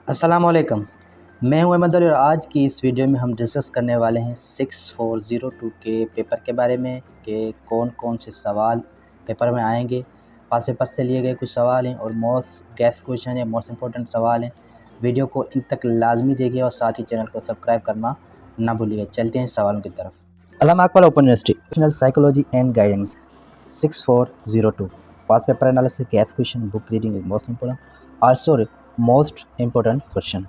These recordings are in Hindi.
अस्सलामुअलैकुम। मैं हूं अहमद अली और आज की इस वीडियो में हम डिस्कस करने वाले हैं 6402 के पेपर के बारे में कि कौन कौन से सवाल पेपर में आएंगे। पास पेपर से लिए गए कुछ सवाल हैं और मोस्ट गैस क्वेश्चन है, मोस्ट इंपॉर्टेंट सवाल हैं। वीडियो को इन तक लाजमी देखिए और साथ ही चैनल को सब्सक्राइब करना ना भूलिए। चलते हैं सवालों की तरफ। Allama Akbar open university professional psychology and guidance 6402 pass paper analysis guess question book reading is most important also most important question.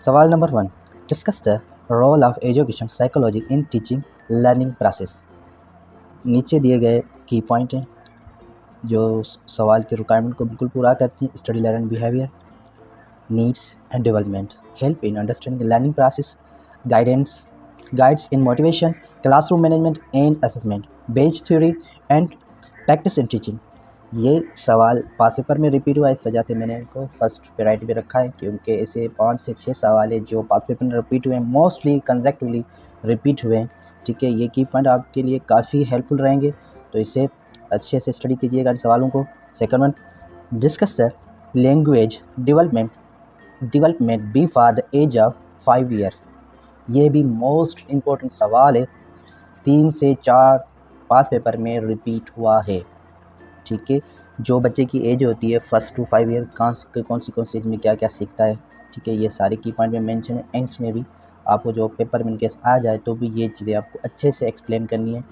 सवाल नंबर 1, discuss the role of education psychology in teaching learning process. नीचे दिए गए की पॉइंट हैं जो सवाल के रिक्वायरमेंट को बिल्कुल पूरा करती हैं। Study learn behaviour, needs and development, help in understanding learning process, guides in motivation, classroom management and assessment, based theory and practice in teaching. ये सवाल पास पेपर में रिपीट हुआ है, इस वजह से मैंने इनको फर्स्ट प्रायोरिटी पे रखा है क्योंकि ऐसे 5 से 6 सवाल है जो पास पेपर में रिपीट हुए हैं, मोस्टली कंसेक्टिवली रिपीट हुए हैं। ठीक है, ये की पॉइंट आपके लिए काफ़ी हेल्पफुल रहेंगे, तो इसे अच्छे से स्टडी कीजिएगा इन सवालों को। Second one, discuss the language development before the age of 5 year. ये भी मोस्ट इम्पोर्टेंट सवाल है, 3 से 4 पास पेपर में रिपीट हुआ है। ठीक है, जो बच्चे की एज होती है 1 to 5 ईयर, कौन सी एज में क्या क्या सीखता है। ठीक है, ये सारे की पॉइंट में मेंशन है। एंड्स में भी आपको जो पेपर में केस आ जाए तो भी ये चीज़ें आपको अच्छे से एक्सप्लेन करनी है।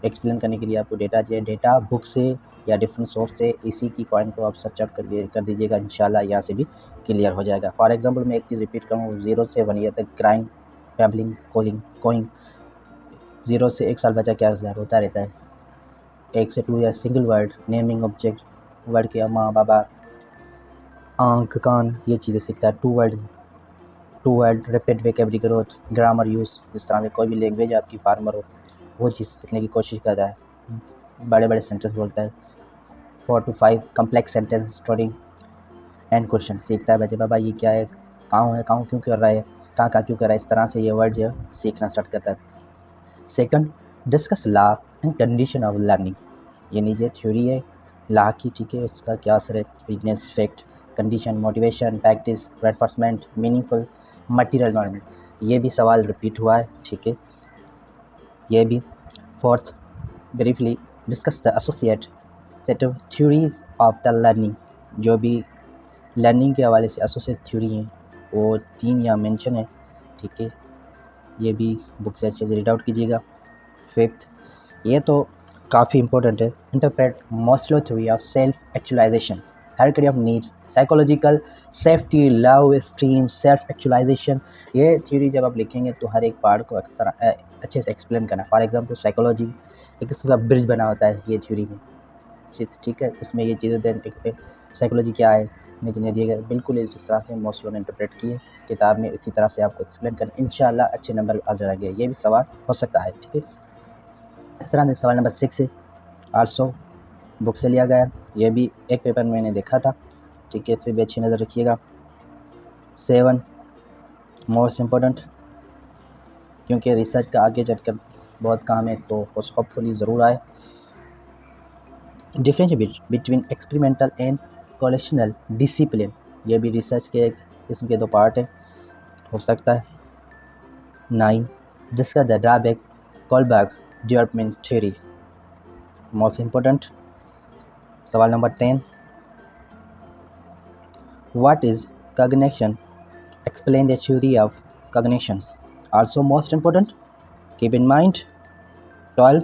एक्सप्लेन करने के लिए आपको डेटा चाहिए, डेटा बुक से या डिफरेंट सोर्स से इसी की पॉइंट को आप सर्च आउट कर दीजिएगा, इंशाल्लाह यहाँ से भी क्लियर हो जाएगा। फॉर एग्जाम्पल मैं एक चीज़ रिपीट करूँ, 0 से 1 ईयर तक क्राइम, फैबलिंग, कोइंग। 0 से 1 साल बच्चा क्या होता रहता है। 1 से 2 year single word, naming object, word के माँ बाबा, आँख कान, ये चीज़ें सीखता है। Two word rapid vocabulary growth, grammar use, जिस तरह से कोई भी लैंग्वेज आपकी फार्मर हो वो चीज़ सीखने की कोशिश करता है। बड़े बड़े सेंटेंस बोलता है। 4 to 5 complex sentence storing and question सीखता है बच्चे, बाबा ये क्या है, कहाँ क्यों कर रहा है, कहाँ क्यों कर रहा है। इस तरह से ये वर्ड जो है सीखना स्टार्ट करता है। Second, discuss law and condition of learning. ये नीचे थ्योरी है लॉ की, ठीक है, उसका क्या असर है, weakness, effect, condition, motivation, practice, reinforcement, meaningful, material environment. ये भी सवाल रिपीट हुआ है। ठीक है, ये भी। Fourth, briefly discuss the associate set of theories of the learning. जो भी लर्निंग के हवाले से एसोसिएट थ्योरी हैं वो 3 यहाँ मेंशन है। ठीक है, ये भी बुक से अच्छे से रीड आउट कीजिएगा। फिफ्थ, ये तो काफ़ी इंपॉर्टेंट है, interpret Maslow theory of self actualisation, hierarchy of needs, psychological safety, love, stream, self actualisation. ये थ्योरी जब आप लिखेंगे तो हर एक पार्ट को अच्छे से एक्सप्लेन करना। फॉर एग्जांपल साइकोलॉजी एक किस्म का ब्रिज बना होता है ये थ्योरी में। ठीक है, उसमें ये चीज़ें देन साइकोलॉजी क्या है नीचे दिए गए, बिल्कुल इस तरह से मोस्टलो ने इंटरप्रेट किए किताब में, इसी तरह से आपको एक्सप्लेन करना, इंशाल्लाह अच्छे नंबर आ जाएंगे। ये भी सवाल हो सकता है। ठीक है, इस तरह से सवाल नंबर 6 है, आल्सो बुक से लिया गया। ये भी एक पेपर में मैंने देखा था। ठीक है, इस पर भी अच्छी नज़र रखिएगा। 7, मोस्ट इम्पोर्टेंट, क्योंकि रिसर्च का आगे चलकर बहुत काम है तो होपफुली ज़रूर आए। Difference between experimental and correlational discipline. ये भी रिसर्च के एक किस्म के 2 पार्ट हैं, हो सकता है। 9, discuss the drawback Kohlberg development theory, most important. सवाल नंबर 10, what is cognition, explain the theory of cognitions, also most important, keep in mind. 12,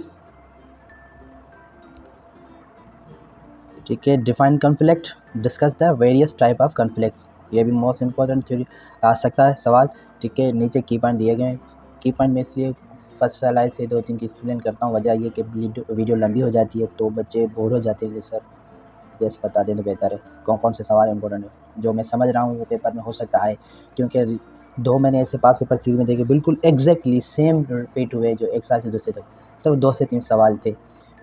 ठीक है, define conflict, discuss the various type of conflict. ये भी मोस्ट इम्पोर्टेंट थ्योरी आ सकता है सवाल। ठीक है, नीचे की पॉइंट दिए गए हैं। की पॉइंट में इसलिए फर्स्ट स्लाइड से 2-3 की एक्सप्लेन करता हूँ, वजह ये कि वीडियो लंबी हो जाती है तो बच्चे बोर हो जाते हैं कि सर जैसे बता दें तो बेहतर है कौन से सवाल इंपॉर्टेंट है। जो मैं समझ रहा हूँ वो पेपर में हो सकता है, क्योंकि 2 मैंने ऐसे पास पेपर सीरीज में देखे बिल्कुल एग्जैक्टली सेम रिपीट हुए, जो एक साल से दूसरे तक सिर्फ 2 से 3 सवाल थे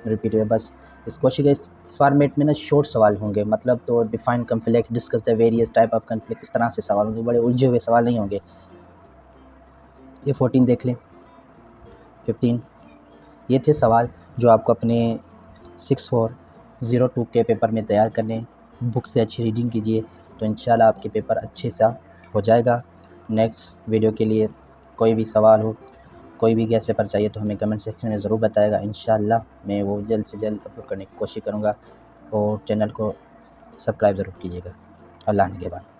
रिपीट हुए। बस इस कोशिश इस फॉर्मेट में ना शॉर्ट सवाल होंगे, मतलब तो define conflict, discuss the various type of conflict, इस तरह से सवाल होंगे, बड़े उलझे हुए सवाल नहीं होंगे। ये 14 देख लें। 15, ये थे सवाल जो आपको अपने 6402 के पेपर में तैयार करने। बुक से अच्छी रीडिंग कीजिए, तो इंशाल्लाह आपके पेपर अच्छे सा हो जाएगा। नेक्स्ट वीडियो के लिए कोई भी सवाल हो, कोई भी गैस पेपर चाहिए तो हमें कमेंट सेक्शन में ज़रूर बताएगा। इंशाल्लाह मैं वो जल्द से जल्द अपलोड करने की कोशिश करूँगा और चैनल को सब्सक्राइब ज़रूर कीजिएगा। अल्लाह ने के बाद।